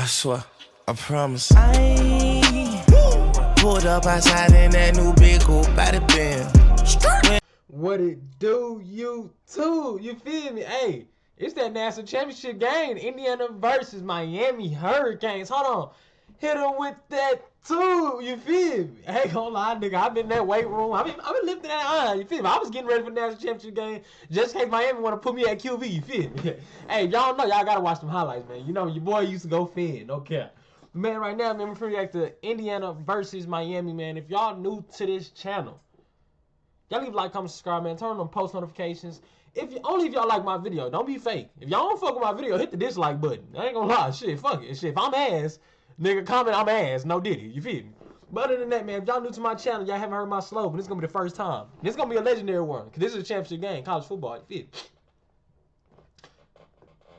swear, I promise. I pulled up outside in that new big old body band. What it do, you too? You feel me? Hey, it's that national championship game. Indiana versus Miami Hurricanes. Hold on. Hit them with that too. You feel me? I ain't gonna lie, nigga. I've been in that weight room. I've been lifting that iron. You feel me? I was getting ready for the national championship game just in case Miami want to put me at QB. You feel me? Hey, y'all know y'all gotta watch them highlights, man. You know your boy used to go fan. No cap. Man, right now, man, we're gonna react to Indiana versus Miami, man. If y'all new to this channel, y'all leave a like, comment, subscribe, man. Turn on post notifications. Only if y'all like my video. Don't be fake. If y'all don't fuck with my video, hit the dislike button. I ain't gonna lie. Shit, fuck it. Shit, if I'm ass, nigga, comment I'm ass. No Diddy. You feel me? But other than that, man, if y'all new to my channel, y'all haven't heard my slogan, this is gonna be the first time. This is gonna be a legendary one. Because this is a championship game, college football. You feel me?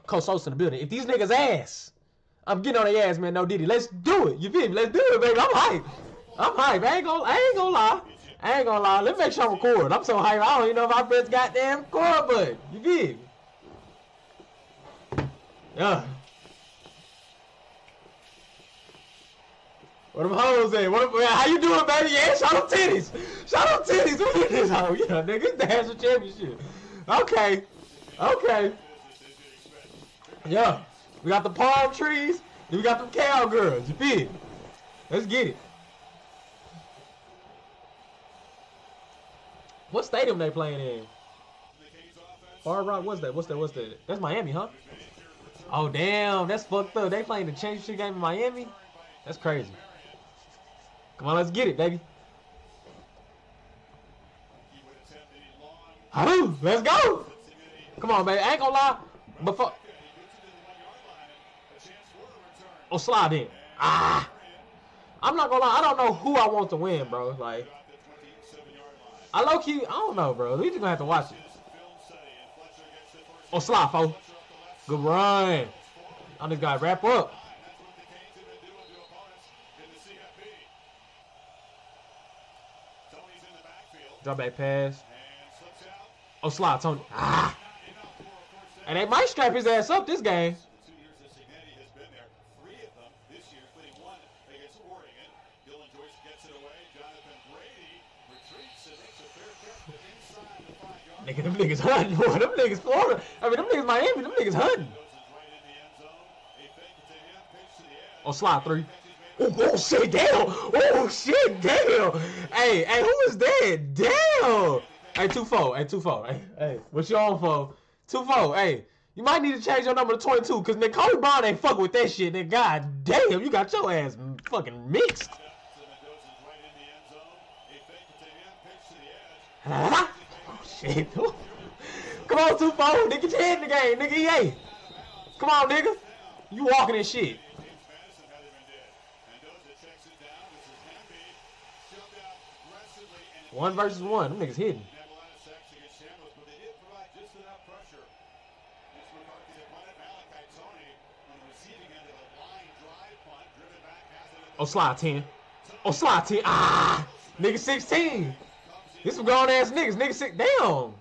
Coach Sosa in the building. If these niggas ass, I'm getting on their ass, man. No Diddy. Let's do it. You feel me? Let's do it, baby. I'm hype. I'm hype. I ain't gonna lie. I ain't gonna lie. Let's make sure I'm recording. I'm so hyped. I don't even know if I press goddamn record button. You feel me? Yeah. What them hoes at? How you doing, baby? Yeah, shout out titties. Shout out titties. Look at this hoe. Yeah, nigga, it's the national championship. Okay. Okay. Yeah. We got the palm trees. Then we got them cowgirls. You feel me? Let's get it. What stadium they playing in? Hard Rock, what's that? That's Miami, huh? Oh, damn, that's fucked up. They playing the championship game in Miami? That's crazy. Come on, let's get it, baby. Let's go. Come on, baby. I ain't gonna lie. Before... Oh, slide in. I'm not gonna lie. I don't know who I want to win, bro. Like... I low-key, I don't know, bro. We just gonna have to watch it. Oh, slide, fo. Good run. On this guy, wrap up. Drop back pass. Oh, slide, Tony. And they might strap his ass up this game. Nigga, them niggas hunting, boy. Them niggas Florida. I mean, them niggas Miami. Them niggas hunting. Oh, slide 3. Oh, shit, damn. Oh, shit, damn. Hey, who is that? Damn. Hey, 2-4. Hey, what you on for? 2-4. Hey, you might need to change your number to 22 because Nick Kobe Brown ain't fucking with that shit. Nigga, god damn, you got your ass fucking mixed. Shit. Come on, 2-4. Nigga, get your head in the game, nigga. EA. Come on, nigga. You walking in shit. 1 versus 1. Them niggas hidden. Oh, slide 10. Oh, slide 10. Nigga 16. This some grown ass niggas. Nigga 6. Damn.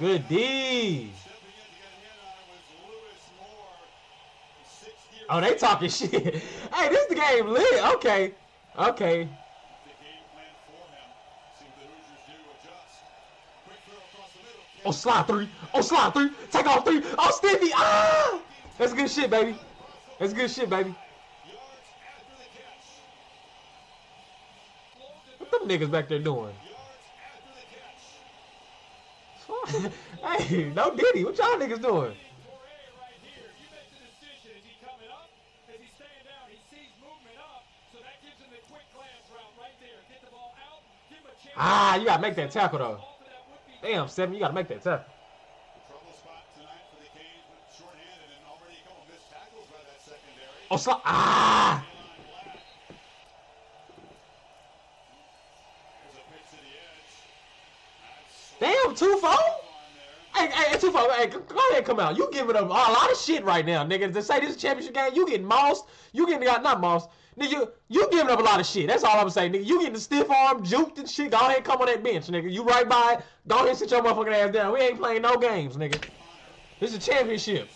Good D. Oh, they talking shit. Hey, this the game lit. Okay. Oh, slide 3. Oh, slide 3. Take off 3. Oh, Stevie. That's good shit, baby. That's good shit, baby. What them niggas back there doing? Hey, no Diddy. What y'all niggas doing? You gotta make that tackle though. Damn, 7, you gotta make that tackle. Oh, slide. Damn, 2-4. Hey, 2-4. Hey, go ahead, come out. You giving up a lot of shit right now, nigga. To say this championship game, you getting mossed. You getting not mossed. Nigga, you giving up a lot of shit. That's all I'm saying, nigga. You getting the stiff arm, juked and shit. Go ahead and come on that bench, nigga. You right by it. Go ahead and sit your motherfucking ass down. We ain't playing no games, nigga. This is a championship.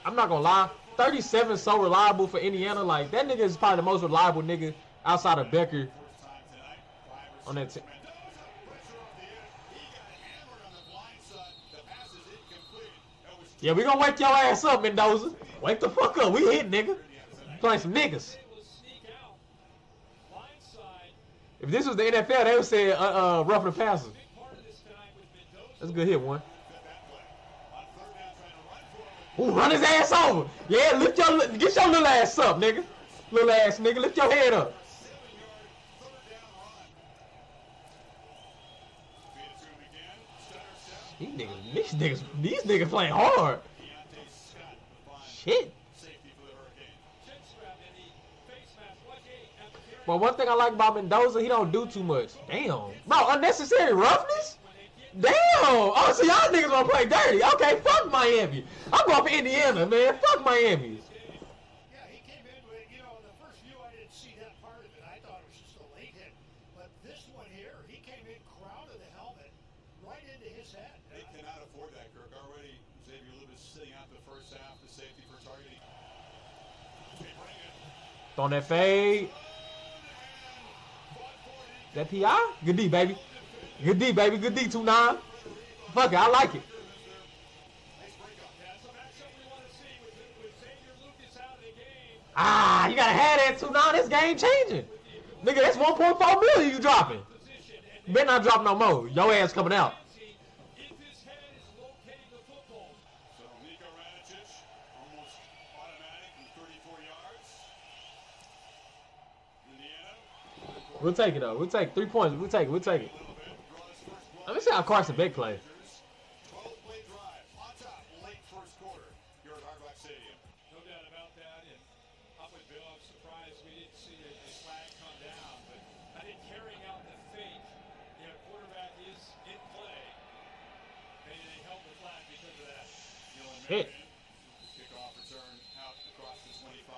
I'm not gonna lie. 37 is so reliable for Indiana. Like, that nigga is probably the most reliable nigga outside of Becker on that team. Yeah, we gonna wake your ass up, Mendoza. Wake the fuck up. We hit, nigga. Playing some niggas. If this was the NFL, they would say rough the passer. That's a good hit, one. Ooh, run his ass over. Yeah, get your little ass up, nigga. Little ass nigga, lift your head up. These niggas playing hard. Shit. But one thing I like about Mendoza, he don't do too much. Damn. Bro, unnecessary roughness? Damn. Oh, so y'all niggas want to play dirty. Okay, fuck Miami. I'm going for Indiana, man. Fuck Miami. Yeah, he came in with, you know, the first view I didn't see that part of it. I thought it was just a late hit. But this one here, he came in, crowded the helmet right into his head. They cannot afford that, Kirk. Already, Xavier Lewis sitting out the first half, the safety for targeting. Throwing that fade. That PI? Good D, baby. Good D, baby. Good D, 2-9. Fuck it, I like it. Ah, you gotta have that 2-9. That's game changing. Nigga, that's 1.4 million you dropping. You better not drop no more. Your ass coming out. We'll take it, though. We'll take 3 points. We'll take it. We'll take it. Let me see how Carson Beck play. 12-play drive on top, late first quarter. You're at Hard Rock Stadium. No doubt about that. And I'm with Bill. I'm surprised we didn't see a flag come down. But I think carrying out the fake, you know, quarterback is in play. Maybe they held the flag because of that. Hit. Kickoff return out across the 25.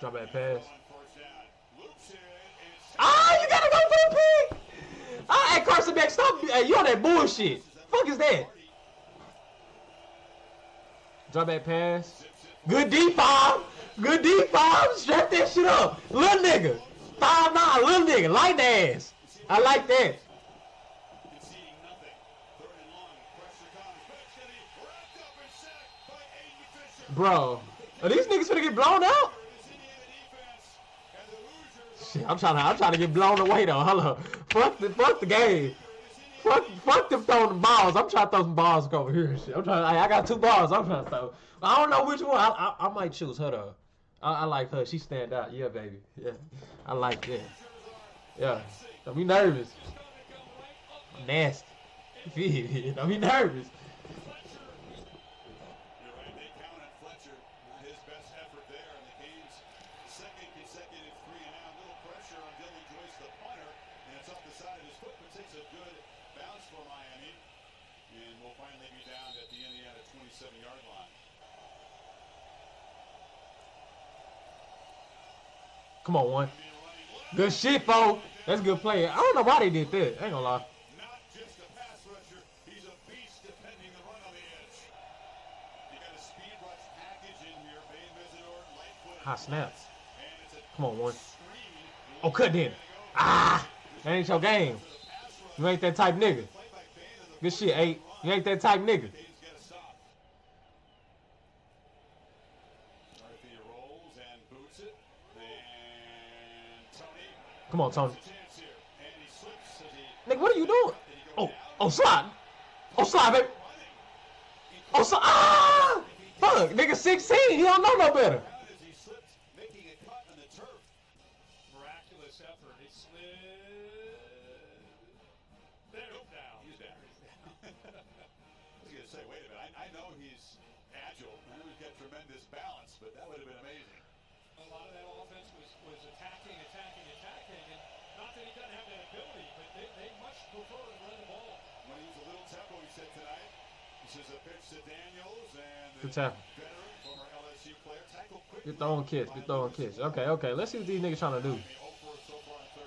Drop that pass. Loops it. Ah, you gotta go for the pick. Ah, hey, Carson Beck, stop. Hey, you on that bullshit. Fuck is that? Drop that pass. Good D5. Good D5. Strap that shit up. Little nigga. 5'9", little nigga. Light ass. I like that. Conceding nothing. Third and long. Pressure comes. Back wrapped up and sacked by Aiden Fisher. Bro, are these niggas finna get blown out? Shit, I'm trying to get blown away though. Hold up. Fuck the game. Fuck them throwing the balls. I'm trying to throw some balls over here. Shit. I got 2 balls. I'm trying to throw. I don't know which one. I might choose her though. I like her. She stand out. Yeah, baby. Yeah, I like that. Yeah. Don't be nervous. I'm nasty. Don't be nervous. Come on, one. Good shit, folks. That's a good play. I don't know why they did that. I ain't gonna lie. Not just a pass rusher, he's a beast defending the run on the edge. You got a speed rush package in here, Bay Visitor, Lightfoot. Hot snap. Come on, one. Oh, cut then. Ah, that ain't your game. You ain't that type nigga. Good shit, 8. You ain't that type nigga. Come on, Tony. Nigga, what are you doing? Oh, slide. Oh, slide, baby. Oh, slide. Ah! Fuck, nigga 16. He don't know no better. Miraculous effort. He slid. There, down. He's down. I was going to say, wait a minute. I know he's agile. He's got tremendous balance, but that would have been amazing. A lot of that offense was attacking, and not Not that he doesn't have that ability, but they much prefer to run the ball. When he was a little tempo, he said tonight. This is a pitch to Daniels and Good tackle. veteran former LSU player tackled quickly. Good throwing catch. Good throwing catch. Okay. Let's see what these niggas trying to do.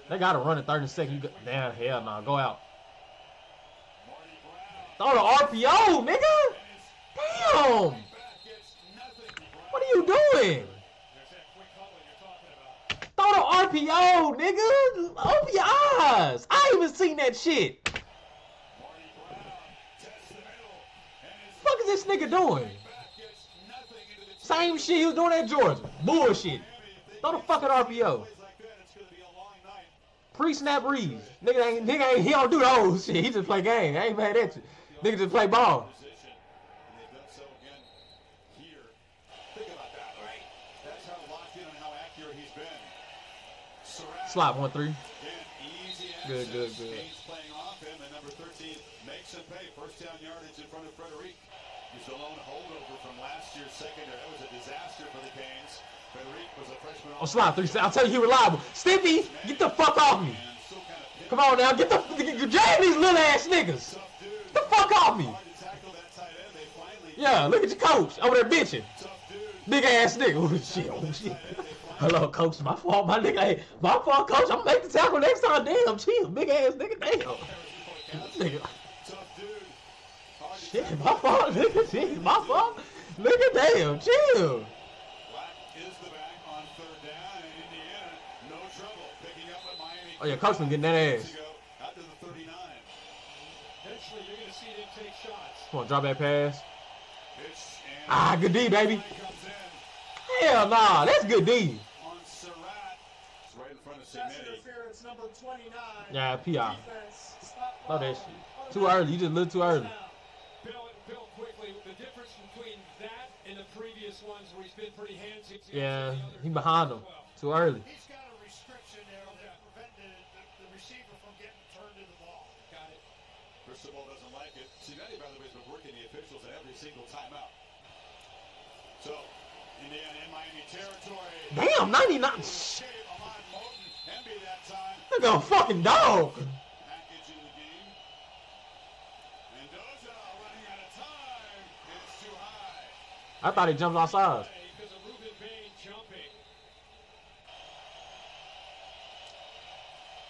They got to run it 30 seconds. Damn, hell no. Go out. Throw the RPO, nigga. Damn. What are you doing? There's that quick huddle you're talking about. Throw the RPO, nigga. Open your eyes. I ain't even seen that shit. What is this nigga doing? Same shit he was doing at Georgia. Bullshit. Throw the fucking RPO. Pre-snap reads. Nigga ain't, he don't do those shit. He just play game. I ain't mad at you. Nigga just play ball. Slot 1-3. Good. Playing off him, and number 13 makes him pay. First down yardage in front of Frederic. He's the lone holdover from last year's secondary. That was a disaster for the Canes. Frederic was a freshman. Oh, slot 3. I'll tell you he reliable. Stimpy, get the fuck off me. Come on now, get drag these little ass niggas. Get the fuck off me. Yeah, look at your coach over there bitching. Big ass nigga. Oh shit. Hello, coach. My fault, my nigga. Hey, my fault, coach. I'm gonna make the tackle next time. Damn, chill. Big ass nigga. Damn. Nigga. Shit, my fault, nigga. Shit, my fault. Nigga, damn, chill. Oh yeah, coach been getting that ass. Eventually, you're going to see them take shots. Come on, drop that pass. Ah, good D, baby. Hell nah, that's good D. Yeah, PI. Oh, that shit. Too early. You just look too early. Bill, quickly, the difference between that and the previous ones where he's been pretty handsy. Yeah, he behind him. Too early. He's got a restriction there that prevented the receiver from getting turned to the ball. Got it. Cristobal doesn't like it. Cincinnati, by the way, has been working the officials at every single timeout. So, Indiana in Miami territory. Damn, 99. Look at a fucking dog. Package in the game. Mendoza running out of time. It's too high. I thought he jumped outside. Because of Ruben Bain jumping.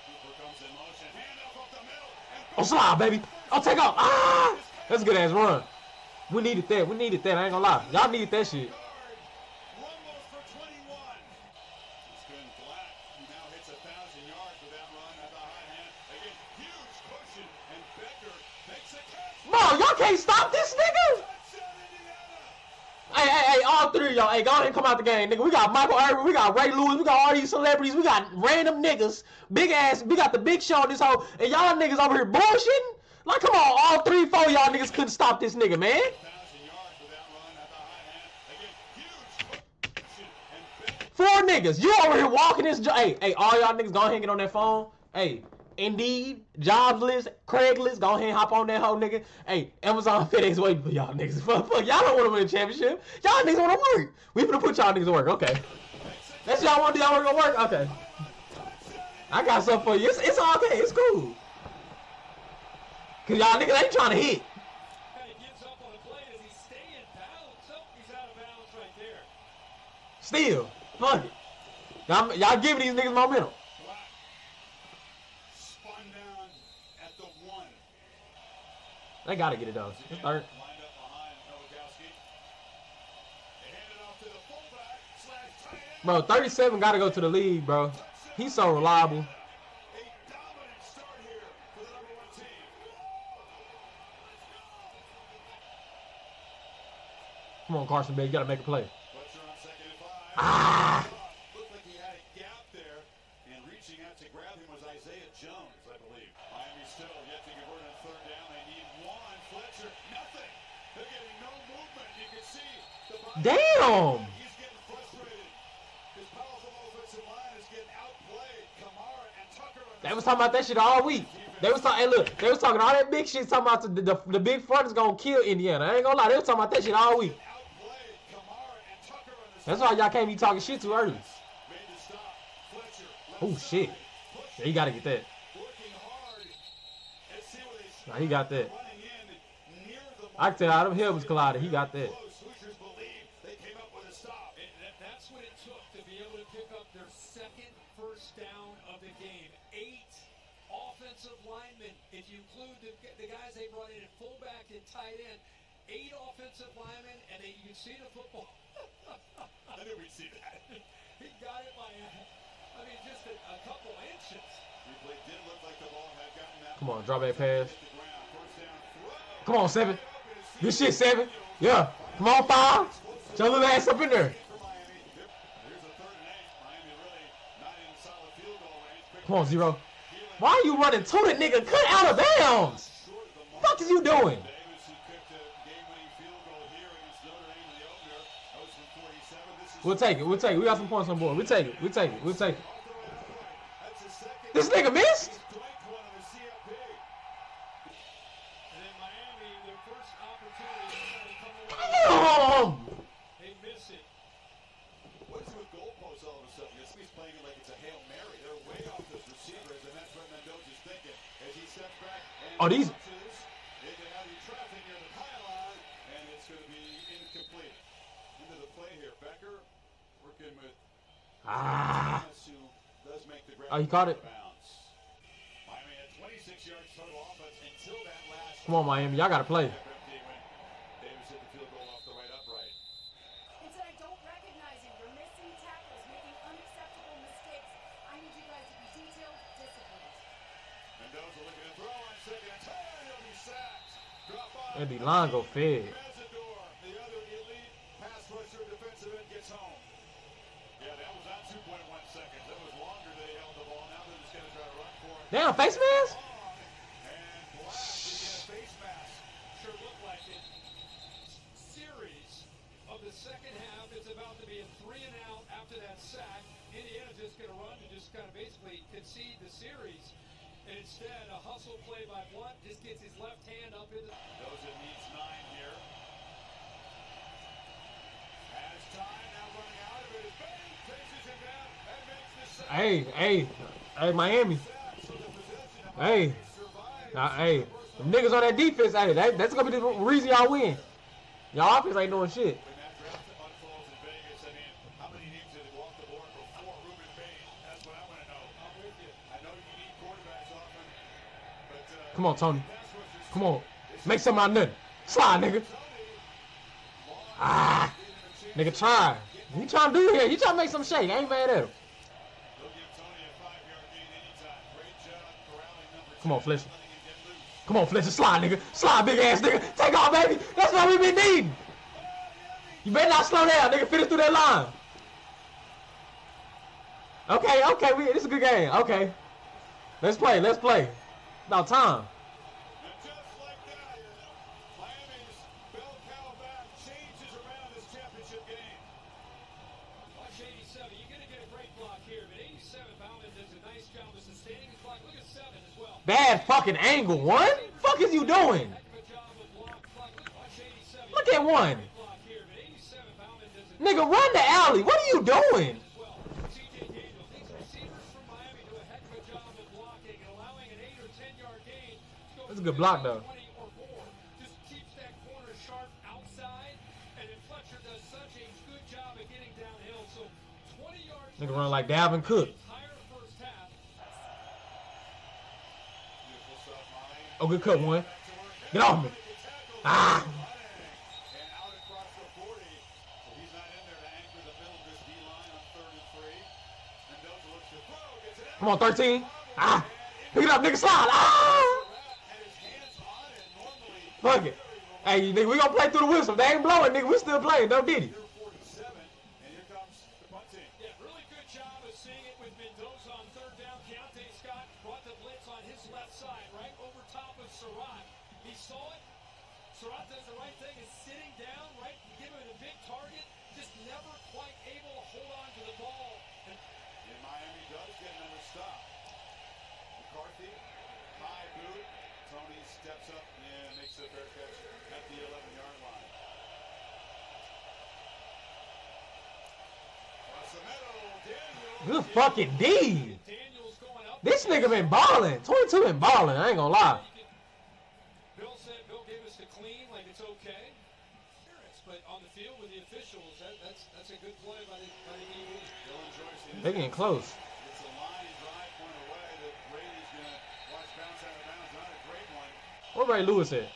Cooper comes in motion. Hand up the middle. Oh, slide, baby. Oh, take off. Ah! That's a good ass run. We needed that. I ain't gonna lie. Y'all needed that shit. Rumbles for 21. It's been Black. He now hits 1,000 yards with that run at the high hand. Again, huge cushion, and Becker makes a catch. Bro, y'all can't stop this nigga. Hey, all three of y'all. Hey, go ahead and come out the game, nigga. We got Michael Irvin, we got Ray Lewis, we got all these celebrities, we got random niggas, big ass, we got the big show on this whole, and y'all niggas over here bullshitting? Like, come on, all 3, 4 y'all niggas couldn't stop this nigga, man. 1,000 yards with that run at the high hand. Again, huge cushion, and Becker. 4 niggas. You over here walking this. Hey, all y'all niggas go ahead and get on that phone. Hey, Indeed, jobs list, Craigslist, go ahead and hop on that whole nigga. Hey, Amazon, FedEx waiting for y'all niggas. Fuck, y'all don't want to win a championship. Y'all niggas want to work. We finna put y'all niggas to work. Okay. That's y'all want to do. Y'all want to go work? Okay. I got something for you. It's all okay. It's cool. Cause y'all niggas ain't trying to hit. And he gives up on the play as he's staying balanced. Oh, he's out of bounds right there. Still, fuck it. Y'all giving these niggas momentum. Black spun down at the 1. They gotta get it done. It's third. Lined up behind Nowakowski. They hand it off to the fullback. Slash tight end. Bro, 37 gotta go to the league, bro. He's so reliable. A dominant start here for the number 1 team. Come on, Carson, baby. You gotta make a play. Fletcher on 2nd and 5. Ah! Looked like he had a gap there, and reaching out to grab him was Isaiah Jones, I believe. Miami still yet to convert on 3rd down. They need 1. Fletcher, nothing. They're getting no movement. You can see the body. Damn! He's getting frustrated. His powerful offensive line is getting outplayed. Kamara and Tucker. They was talking about that shit all week. They was talking, hey look, they was talking all that big shit, talking about the big front is gonna kill Indiana. I ain't gonna lie, they was talking about that shit all week. Outplayed. Kamara and Tucker on the That's why y'all can't be talking shit too early. made the stop. Fletcher. Oh shit. Yeah, he got to get that. Nah, he got that. I can tell how them heads was collided. He got that. Hoosiers believe they came up with a stop. And that's what it took to be able to pick up their second first down of the game. 8 offensive linemen, if you include the guys they brought in at fullback and tight end. 8 offensive linemen, and you can see the football. I knew we'd see that. He got it by, just a couple inches. Replay did look like the ball had gotten that. Come on, drop that pass. First down throw. Come on, 7. Good shit, 7. Yeah. Come on, 5. Show little ass up in there. For Miami. Yep. Here's a 3rd and 8. Miami really not in solid field goal range. Come on, 0. Why are you running to the nigga? Cut out of bounds. What the fuck is you doing? Davis, who kicked a game-winning field goal here against Notre Dame in the opener. That was from 47. This is We'll take it. We'll take it. We got some points on board. We'll take it. We'll take it. We'll take it. that's his second. This nigga missed? He's doinked one on the CFB. And then Miami, their first opportunity to come away. Damn. They miss it. What is it with goalposts all of a sudden? He's playing it like it's a Hail Mary. They're way off those receivers, and that's what Mendoza's thinking. As he steps back and Oh, these- launches into heavy traffic near the pylon, and it's going to be incomplete. Into the play here. Becker working with Ah. Thomas, who does make the grab. Oh, he caught it. Bounce. Miami had 26 yards total offense until that last. Come on, Miami. Y'all got to play. Davis hit the field goal off the right upright. And said, I don't recognize you. You're missing tackles, making unacceptable mistakes. I need you guys to be detailed, disciplined. Mendoza looking to throw on 2nd and 10. He'll be sacked. Drop off. And the line go fed. Mesidor, the other elite pass rusher, defensive end, gets home. Yeah, that was on 2.1 seconds. That was longer than they held the ball. Now they're just going to try to run for it. Damn, face mask? And Black to get a face mask. Sure looked like it. Series of the second half. It's about to be a 3 and out after that sack. Indiana just going to run to just kind of basically concede the series. And instead, a hustle play by Blunt just gets his left hand up in the... Mendoza needs 9 here. Has time, now running out of it. Bang, chases him down and makes the sack. Hey, Miami. So the possession of Hey. survives. Now, hey, them niggas on that defense, hey, that's going to be the reason y'all win. Y'all offense ain't doing shit. When that draft unfolds in Vegas, how many names did it go off the board before Ruben Bain? That's what I want to know. I'm with you. I know you need quarterbacks often, but Come on, Tony. pass rushers Come on. Make something out of nothing. Slide, nigga. Ah. Nigga try. He trying to do here. He trying to make some shake. I ain't mad at him. They'll give Tony a 5-yard gain anytime. Great job corralling number 2. Come on, Fletcher. Letting him get loose. Come on, Fletcher. Slide, nigga. Slide, big ass nigga. Take off, baby. That's what we been needing. You better not slow down, nigga. Finish through that line. Okay. This is a good game. Okay. Let's play. About time. And just like that, Miami's bell cow back changes around this championship game. Watch 87. You're going to get a great block here, but 87, Bauman does a nice job of sustaining his block. Look at 7 as well. Bad fucking angle. 1? Fuck is you doing? Heck of a job of block. Watch 87. Look at 1. Block here, but 87, Bauman does a Nigga, run the alley. What are you doing? well. CJ Daniels, these receivers from Miami do a heck of a job of blocking and allowing an 8 or 10-yard gain to go That's a good block, though. 20 or more. Just keeps that corner sharp outside, and then Fletcher does such a good job of getting downhill. So 20 yards. Nigga run like Dalvin Cook. Entire first half. Beautiful stuff, Molly. Oh, good cut, 1. Get off me. Ah. And out across the 40. So he's not in there to anchor the middle of this D-line on 3rd and 3. Mendoza looks to throw, gets it out. Come on, 13. Ah. Pick it up, nigga. Slide. Ah. Had his hands on it normally. Fuck it. Hey, nigga, we gonna play through the whistle. They ain't blowing, nigga. We still playing. Don't did it. Here 47, and here comes the punting. Yeah, really good job of seeing it with Mendoza on 3rd down. Keontae Scott brought the blitz on his left side, right over top of Surratt. He saw it. Surratt does the right thing, is sitting down, right? Give him a big target, just never quite able to hold on to the ball. And And Miami does get another stop. McCarthy, high boot. Tony steps up and makes a fair catch at the 11-yard line. Across the middle, Daniels. Good fucking D. Daniels going up This nigga been balling. 22 been balling. I ain't gonna lie. Bill said Bill gave us the clean, like it's okay. But on the field with the officials, that's a good play by the DB. They getting close. It's a line drive point away that Brady's going to watch bounce out of bounds. Not a great one. Where Ray Lewis at?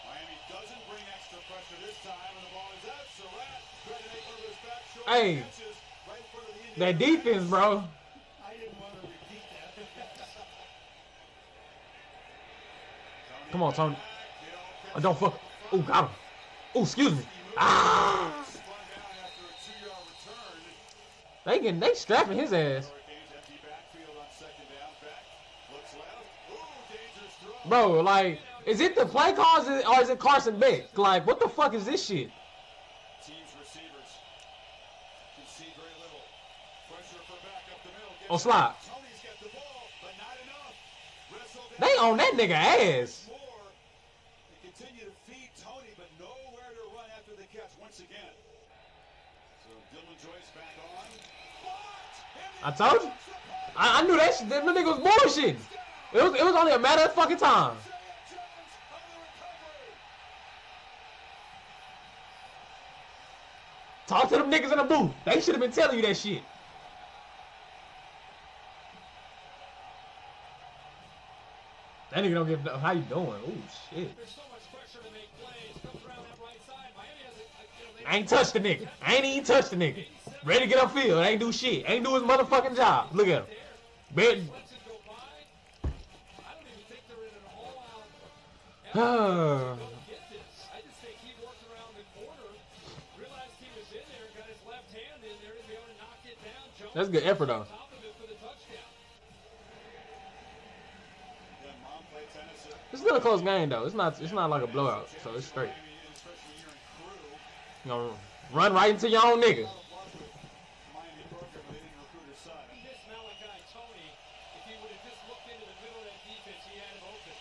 Miami doesn't bring extra pressure this time, and the ball is out. Surratt trying to make one of his back short Hey, catches right in front of the that defense, bro. I didn't want to repeat that. Come on, Tony. Oh, don't fuck. Oh, got him. Oh, excuse me. Ah! They strapping his ass. Bro, like, is it the play calls or is it Carson Beck? Like, what the fuck is this shit? Team's receivers can see very little. Pressure for back up the middle. Oh, slide. Tony's got the ball, but not enough. Wrestled down. They on that nigga ass. More. They continue to feed Tony, but nowhere to run after the catch once again. So Dylan Joyce back on. I told you. I knew that shit. That nigga was bullshitting. It was only a matter of fucking time. Talk to them niggas in the booth. They should have been telling you that shit. That nigga don't give a how you doing. Oh shit. There's so much pressure to make plays. Comes around that right side. Miami has I ain't touched the nigga. I ain't even touched the nigga. Ready to get upfield. Ain't do shit. Ain't do his motherfucking job. Look at him. Bet. lets it go by. I don't even think they're in an all-out effort to get this. I just think he worked around the corner, realized he was in there, got his left hand in there to be able to knock it down. Jones That's good effort though. on top of it for the touchdown. Yeah, Mom played tennis at It's still a close game though. It's not like a blowout, so it's straight. Miami in his freshman year in crew. You know, run right into your own nigga. Miami program, they didn't recruit his son. He missed Malachi Tony. If he would have just looked into the middle of that defense, he had him open.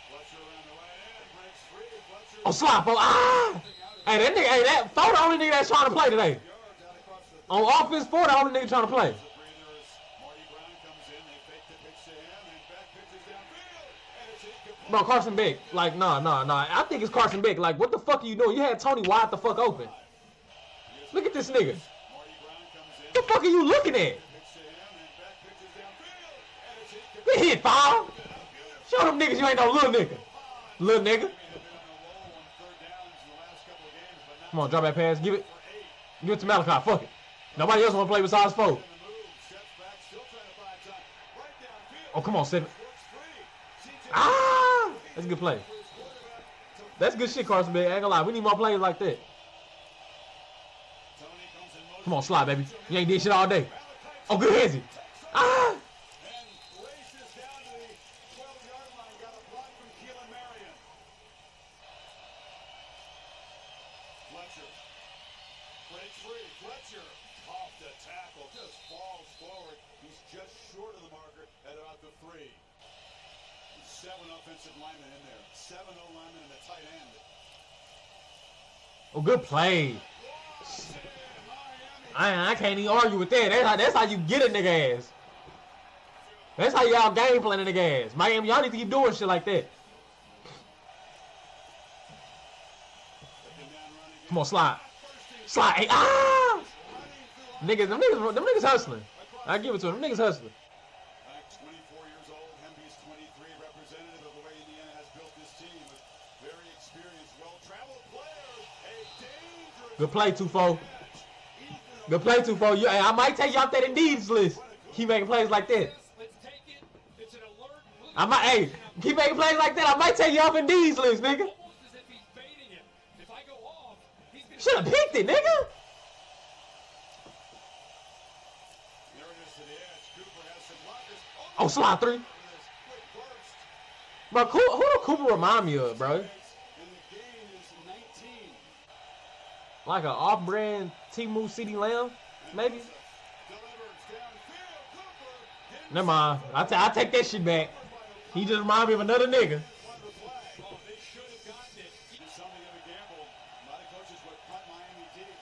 Fletcher around the right end, breaks free. Fletcher Oh, slap. Oh, ah! Hey, that nigga, hey, that Ford the only nigga that's trying to play today. yards out across the On offense, Ford the only nigga trying to play. breather as Marty Brown comes in. They fake the pitch to him, and back pitches downfield, and it's incomplete. Bro, Carson Beck. Like, nah. I think it's Carson Beck. Like, what the fuck are you doing? You had Tony wide the fuck open. Look at this nigga. Marty Brown comes in, What the fuck are you looking at? pitch to him, and back pitches downfield, and it's incomplete. Get hit, foul. Show them niggas you ain't no little nigga. Little nigga. They've been on a roll on third downs in the last couple of games, but not Come on, drop that pass. Give it. for 8. Give it to Malachi. Fuck it. Nobody else want to play besides Ford. In the move, steps back, still trying to find time. Right downfield. Oh, come on, Seven. Works free. CJ Ah! That's a good play. That's good shit, Carson Beck. I ain't gonna lie. We need more plays like that. Tony comes in motion. Come on, slide, baby. You ain't did shit all day. Oh, good handsy. Ah! And races down to the 12-yard line. Got a block from Keelan Marion. Fletcher breaks free. Fletcher off the tackle. Just falls forward. He's just short of the marker at about the 3. 7 offensive linemen in there. 7 O-linemen and a tight end. Oh, good play. I can't even argue with that. That's how you get a nigga ass. That's how y'all game plan a nigga ass. Miami, y'all need to keep doing shit like that. Come on, slide. Slide. Hey, ah! Them niggas hustling. I give it to them. Them niggas hustling. Back 24 years old, Hemby's 23, representative of the way Indiana has built this team with very experienced, well-traveled players. A dangerous Good play, Tufo. Good play, Tufo. Hey, I might take you off that Indeeds list. Keep making plays like that. Let's take it. It's an alert. Hey, keep making plays like that. I might take you off Indeeds list, nigga. Almost as if he's baiting him. If I go off, he's going to... Should have picked it, nigga. There it is to the edge. Cooper has some blockers. Oh, slide 3. This quick burst. Bro, who do Cooper remind me of, bro? And the gain is 19. Like an off-brand T-Move CD Lamb, maybe? Delivers downfield. Cooper. Never mind. I take that shit back. He just remind me of another nigga. Won the flag. Oh, they should have gotten it. It's something of a gamble. A lot of coaches would punt Miami deep.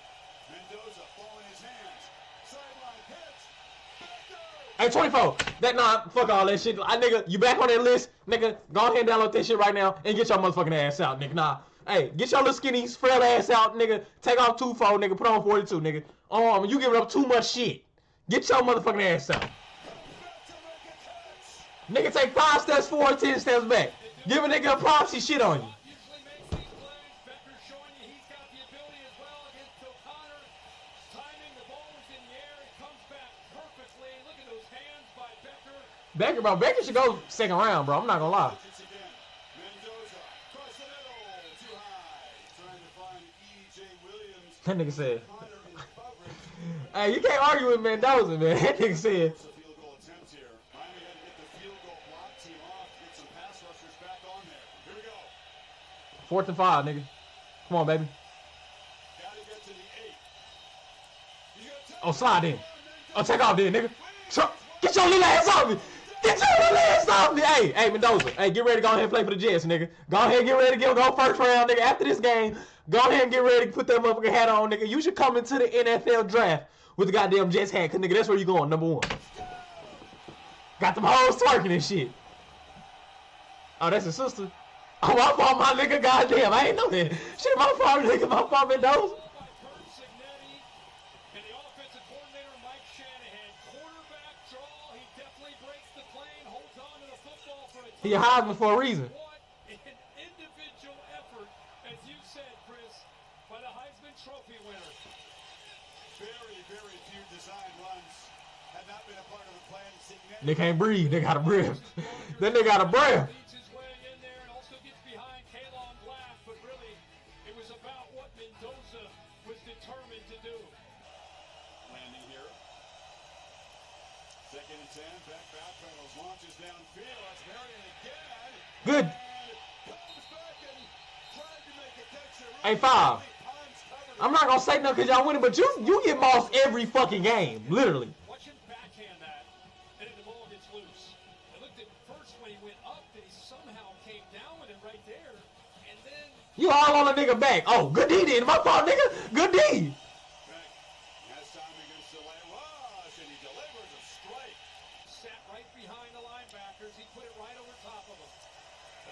Mendoza, ball in his hands. Sideline pitch. Back there. Hey, 24. Fuck all that shit. Nigga, you back on that list? Nigga, go ahead and download that shit right now and get your motherfucking ass out, nigga. Nah. Hey, get your little skinny, frail ass out, nigga. Take off 2-4, nigga. Put on 42, nigga. You giving up too much shit. Get your motherfucking ass out. Nigga, take 5 steps forward, 10 steps back. Give a nigga a props, he shit on you. Becker should go second round, bro. I'm not gonna lie. That nigga said. Hey, you can't argue with Mendoza, man. That nigga said. 4th and 5, nigga. Come on, baby. Oh, slide in. Oh, take off then, nigga. Get your little ass off me. Get your little ass off me. Hey, Mendoza. Hey, get ready to go ahead and play for the Jets, nigga. Go ahead and get ready to go first round, nigga. After this game, go ahead and get ready to put that motherfucking hat on, nigga. You should come into the NFL draft with the goddamn Jets hat, cause nigga, that's where you going, number 1. Got them hoes twerking and shit. Oh, that's his sister. Oh, my fault, my nigga. Goddamn, I ain't know that. Shit, my fault, nigga. My fault, Mendoza. He a Heisman for a reason. An individual effort, as you said, Chris, by the Heisman Trophy winner. Very, very few design runs had not been a part of the plan. They can't breathe. They got a breath. Then they got a breath. Leads his way in there and also gets behind Kalon Black, but really, it was about what Mendoza was determined to do. Landing here. 2nd and 10. Back pedals. Launches downfield. That's Marion again. Good. Comes back and tried to make a catch there. Hey, 5. I'm not gonna say nothing because y'all winning, but you get mossed every fucking game, literally. Watch him backhand that, and then the ball gets loose. I looked at first when he went up, that he somehow came down with it right there, and then You all on a nigga back. Oh, good D then. My fault, nigga. Good D. Has time against the lane rush, and he delivers a strike. sat right behind the linebackers. He put it right over top of them.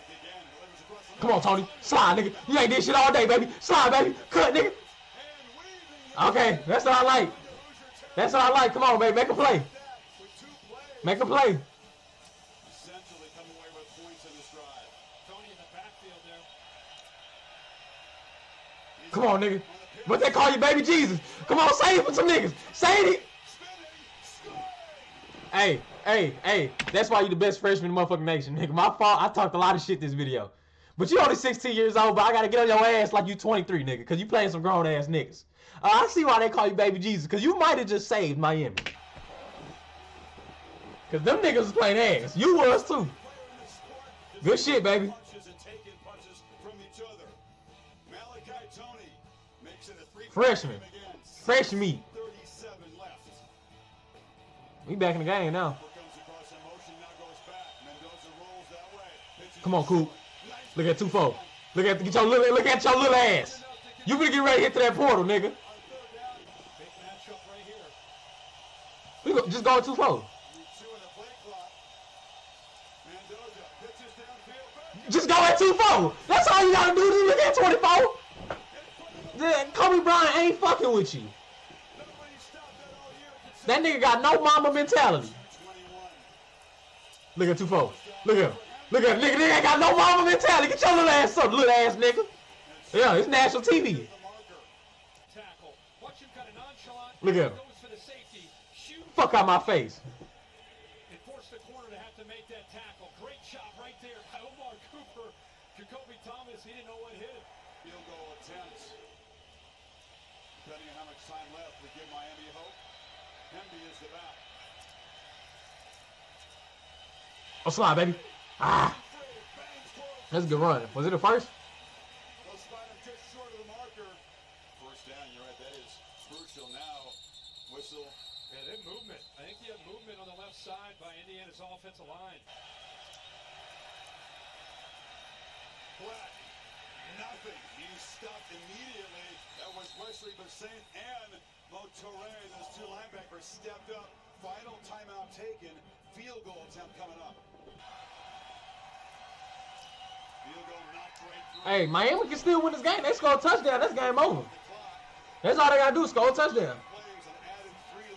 Again, delivers across the Come on, Tony. Slide, nigga. You ain't did shit all day, baby. Slide, baby. Cut, nigga. Okay, that's what I like. That's what I like. Come on, baby. Make a play. Make a play. Essentially come away with points in this drive. Tony in the backfield there. Come on, nigga. What they call you, baby Jesus? Come on, say it for some niggas. Say it. Hey. That's why you the best freshman in the motherfucking nation, nigga. My fault. I talked a lot of shit this video. But you only 16 years old, but I gotta get on your ass like you 23, nigga, because you playing some grown ass niggas. I see why they call you baby Jesus, because you might have just saved Miami. Because them niggas was playing ass. You was too. Good shit, baby. Freshman. Fresh meat. We back in the game now. Come on, Coop. Look at 2-4. Look at your little ass. You better get ready to hit to that portal, nigga. Just go 2-4. Just go at 2-4. That's all you gotta do. Look at 24. Kobe Bryant ain't fucking with you. That nigga got no mama mentality. Look at 2-4. Look at him. Look at him. Nigga ain't got no mama mentality. Get your little ass up, little ass nigga. Yeah, it's national TV. Look at him. Fuck out my face. It forced the corner to have to make that tackle. Great shot right there by Omar Cooper. Jacoby Thomas, he didn't know what hit him. Field goal attempt. Depending on how much time left to give Miami hope. Hemby is the back. Oh, slide, baby. Ah. That's a good run. Was it a first? They'll spot him just short of the marker. First down, you're right. That is crucial now. Whistle. And then movement. I think he had movement on the left side by Indiana's offensive line. Black. Nothing. He's stopped immediately. That was Wesley Bassett and Motoré. Those two linebackers stepped up Final timeout taken. Field goal attempt coming up. Field goal not great through. Hey, Miami can still win this game. They score a touchdown. That's game over. That's all they got to do, score a touchdown. Plays and added 3 to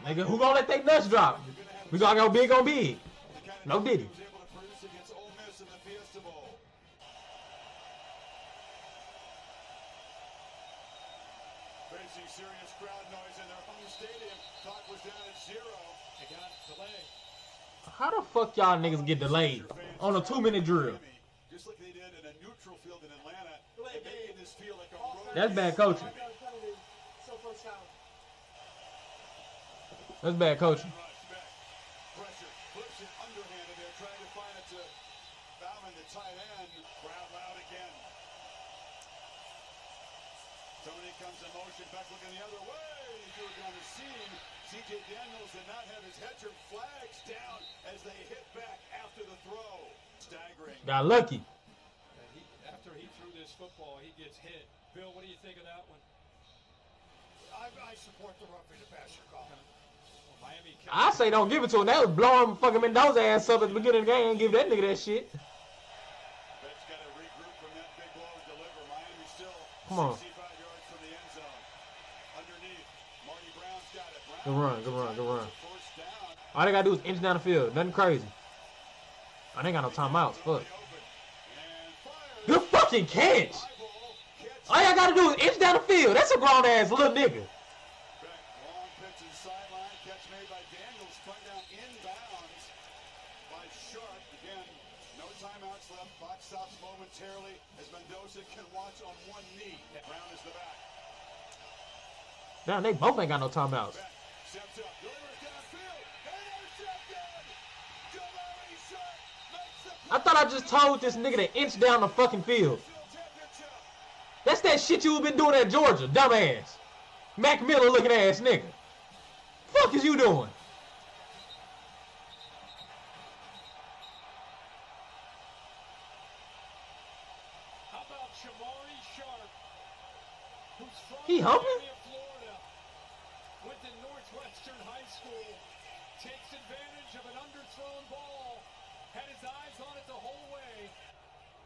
the lead. Nigga, who gonna let they nuts drop? We gonna go big on big. No diddy. Was able to produce against Ole Miss in the Fiesta Bowl. Facing serious crowd noise in their home stadium. Clock was down at 0. They got delay. How the fuck y'all niggas get delayed on a 2-minute drill? Just like they did in a neutral field in Atlanta, they made this feel like a road. That's bad coaching. That's bad coaching. Rush back. Pressure. Flips it underhanded there, trying to find it to Bauman, the tight end. Crowd loud again. Somebody comes in motion, back looking the other way. He threw it down the seam. C.J. Daniels did not have his head turned. Flags down as they hit back after the throw. Staggering. Got lucky. And after he threw this football, he gets hit. Bill, what do you think of that one? I support the roughing the passer call. Well, Miami I say don't give it to him. That was blowing fucking Mendoza ass up at the beginning of the game. Give that nigga that shit. Betts got to regroup from that big blow and deliver. Miami still Come on. 65 yards from the end zone. Underneath, Marty Brown's got it. Brown Good run, good run, good run. first down. All they gotta do is inch down the field. Nothing crazy. I ain't got no timeouts. Fuck. And fire. Good fucking catch. High ball. Catch. All y'all gotta do is inch down the field. That's a grown ass little nigga. Back. Long pitch to the sideline. Catch made by Daniels. Spun down inbounds by Sharp. Again, no timeouts left. Clock stops momentarily as Mendoza can watch on one knee. Brown is the back. Damn, they both ain't got no timeouts. Back. Steps up. Delivers downfield. Intercepted. Delary Sharp makes the I thought I just told this nigga to inch down the fucking field. championship. That's that shit you been doing at Georgia, dumbass. Mac Miller looking ass nigga. Fuck is you doing? How about Shamari Sharp, who's from He humping? Miami, Florida, went to Northwestern High School, takes advantage of an underthrown ball, had his eyes on it the whole way.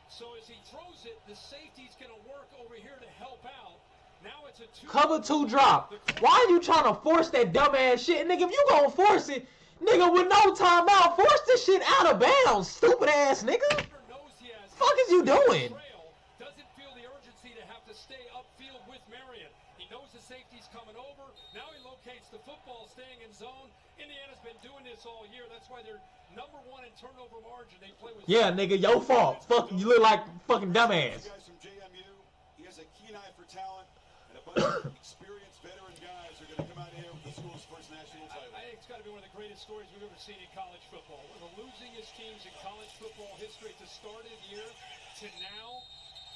So as he throws it, the safety's going to work over here to help out. Now it's a Cover 2 drop. Why are you trying to force that dumbass shit? Nigga, if you gonna force it, nigga, with no timeout, force this shit out of bounds, stupid ass nigga. knows he has Fuck is you doing? trail, doesn't feel the urgency to have to stay upfield with Marion. He knows the safety's coming over. Now he locates the football, staying in zone. Indiana's been doing this all year. That's why they're number 1 in turnover margin. They play with Yeah, nigga, your fault. Fuck, you look like fucking dumbass. Guys from JMU, he has a keen eye for talent, and a bunch of experienced veteran guys are going to come out here with the school's first national title. I think it's got to be one of the greatest stories we've ever seen in college football. One of the losingest teams in college football history at the start of the year to now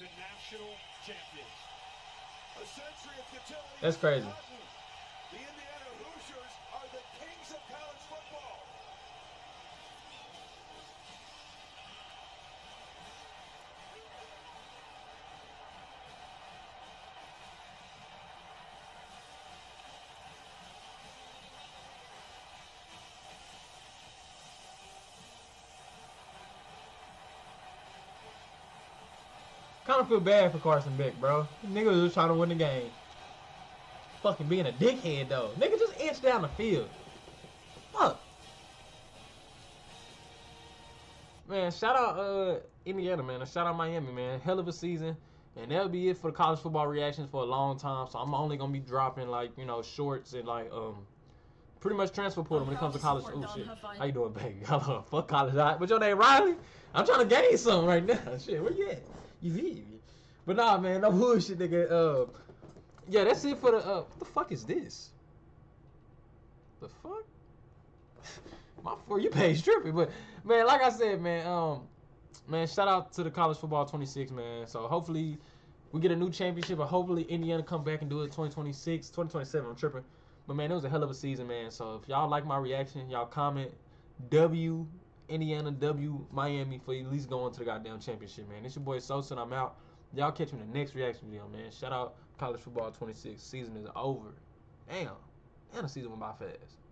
the national champions. A century of futility. That's crazy. The Indiana Hoosiers are the kings of college football. Kind of feel bad for Carson Beck, bro. Nigga was just trying to win the game. Fucking being a dickhead, though. Nigga just inch down the field. Fuck. Man, shout out Indiana, man. And shout out Miami, man. Hell of a season. And that'll be it for the college football reactions for a long time. So I'm only going to be dropping, like, you know, shorts and, like, pretty much transfer portal when it comes to college. Oh, shit. How you doing, baby? Hello. Fuck college. All right. What's your name, Riley? I'm trying to gain something right now. Shit, where you at? You feel me? But nah, man, no bullshit, nigga. Yeah, that's it for the, what the fuck is this? The fuck? My For You page tripping, but, man, like I said, man, man, shout out to the College Football 26, man. So, hopefully, we get a new championship, or hopefully Indiana come back and do it 2026, 2027, I'm tripping. But, man, it was a hell of a season, man. So, if y'all like my reaction, y'all comment W Indiana, W Miami for at least going to the goddamn championship, man. It's your boy Sosa, and I'm out. Y'all catch me in the next reaction video, man. Shout out College Football 26. Season is over. Damn. And the season went by fast.